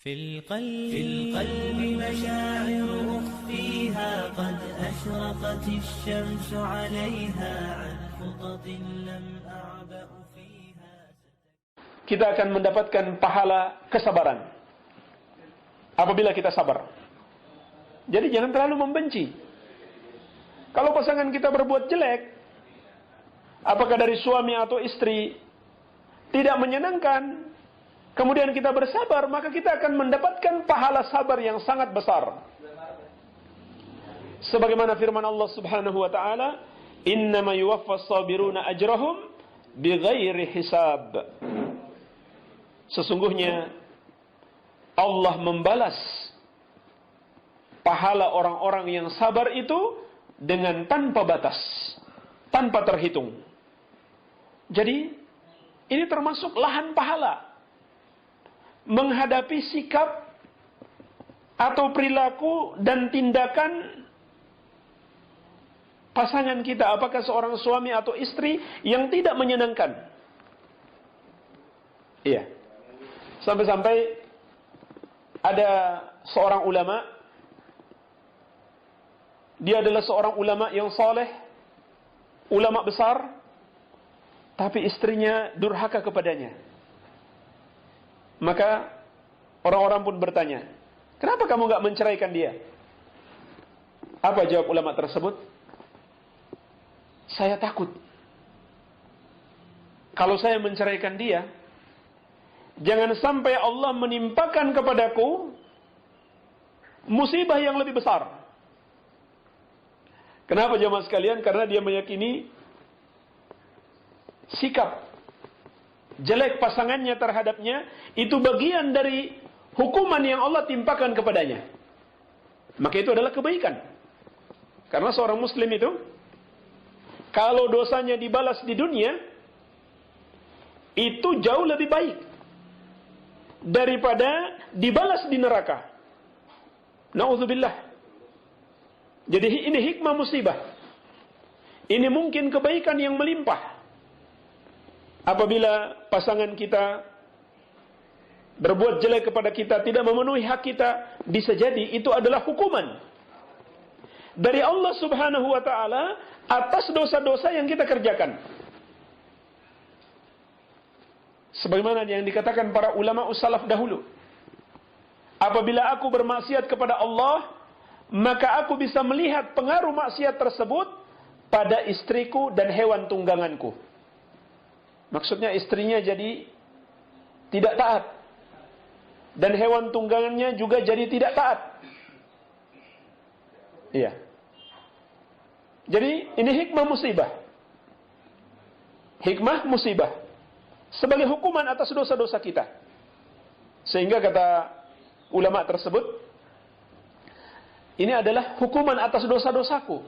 في القلب مشاعر أخفيها قد أشرقت الشمس عليها عن خطط لم أعبأ فيها. Kita akan mendapatkan pahala kesabaran apabila kita sabar. Jadi jangan terlalu membenci. Kalau pasangan kita berbuat jelek, apakah dari suami atau istri, tidak menyenangkan, kemudian kita bersabar, maka kita akan mendapatkan pahala sabar yang sangat besar. Sebagaimana firman Allah Subhanahu wa taala, "Innama yuwaffas sabiruna ajrahum bighairi hisab." Sesungguhnya Allah membalas pahala orang-orang yang sabar itu dengan tanpa batas, tanpa terhitung. Jadi ini termasuk lahan pahala. Menghadapi sikap atau perilaku dan tindakan pasangan kita, apakah seorang suami atau istri yang tidak menyenangkan. Iya. Sampai-sampai ada seorang ulama, dia adalah seorang ulama yang saleh, ulama besar, tapi istrinya durhaka kepadanya. Maka orang-orang pun bertanya, kenapa kamu gak menceraikan dia? Apa jawab ulama tersebut? Saya takut. Kalau saya menceraikan dia, jangan sampai Allah menimpakan kepadaku musibah yang lebih besar. Kenapa jemaah sekalian? Karena dia meyakini sikap jelek pasangannya terhadapnya itu bagian dari hukuman yang Allah timpakan kepadanya. Maka itu adalah kebaikan. Karena seorang muslim itu, kalau dosanya dibalas di dunia, itu jauh lebih baik daripada dibalas di neraka. Na'udzubillah. Jadi ini hikmah musibah. Ini mungkin kebaikan yang melimpah. Apabila pasangan kita berbuat jelek kepada kita, tidak memenuhi hak kita, bisa jadi itu adalah hukuman dari Allah Subhanahu wa taala atas dosa-dosa yang kita kerjakan. Sebagaimana yang dikatakan para ulama salaf dahulu, apabila aku bermaksiat kepada Allah, maka aku bisa melihat pengaruh maksiat tersebut pada istriku dan hewan tungganganku. Maksudnya istrinya jadi tidak taat, dan hewan tunggangannya juga jadi tidak taat. Iya. Jadi ini hikmah musibah. Hikmah musibah sebagai hukuman atas dosa-dosa kita. Sehingga kata ulama tersebut, ini adalah hukuman atas dosa-dosaku.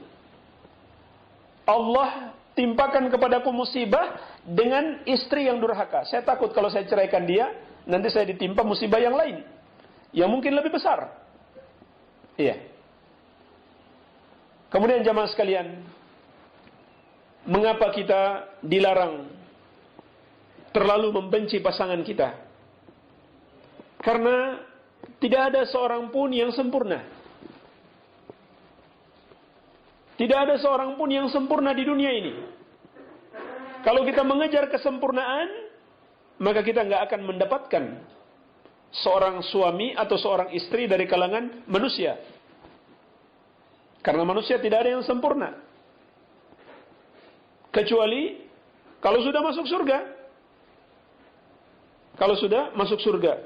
Allah timpakan kepadaku musibah dengan istri yang durhaka. Saya takut kalau saya ceraikan dia, nanti saya ditimpa musibah yang lain, yang mungkin lebih besar. Iya. Kemudian jamaah sekalian, mengapa kita dilarang terlalu membenci pasangan kita? Karena tidak ada seorang pun yang sempurna. Tidak ada seorang pun yang sempurna di dunia ini. Kalau kita mengejar kesempurnaan, maka kita nggak akan mendapatkan seorang suami atau seorang istri dari kalangan manusia. Karena manusia tidak ada yang sempurna. Kecuali kalau sudah masuk surga. Kalau sudah masuk surga,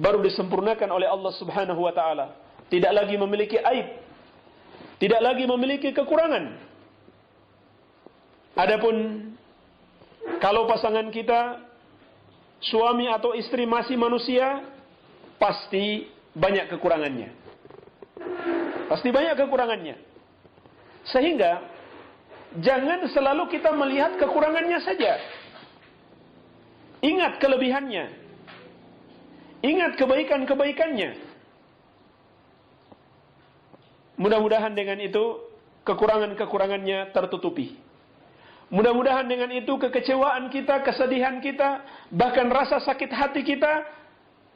baru disempurnakan oleh Allah Subhanahu wa taala. Tidak lagi memiliki aib, tidak lagi memiliki kekurangan. Adapun kalau pasangan kita, suami atau istri masih manusia, pasti banyak kekurangannya. Pasti banyak kekurangannya. Sehingga jangan selalu kita melihat kekurangannya saja. Ingat kelebihannya. Ingat kebaikan-kebaikannya. Mudah-mudahan dengan itu kekurangan-kekurangannya tertutupi. Mudah-mudahan dengan itu kekecewaan kita, kesedihan kita, bahkan rasa sakit hati kita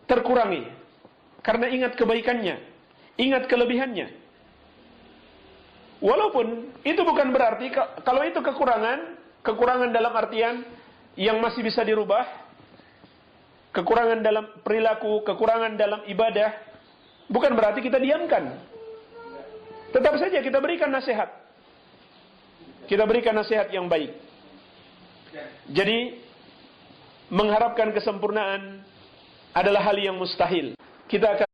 terkurangi. karena ingat kebaikannya, ingat kelebihannya. Walaupun itu bukan berarti kalau itu kekurangan dalam artian yang masih bisa dirubah, kekurangan dalam perilaku, kekurangan dalam ibadah, bukan berarti kita diamkan. Tetap saja kita berikan nasihat. Kita berikan nasihat yang baik. Jadi, mengharapkan kesempurnaan adalah hal yang mustahil. Kita akan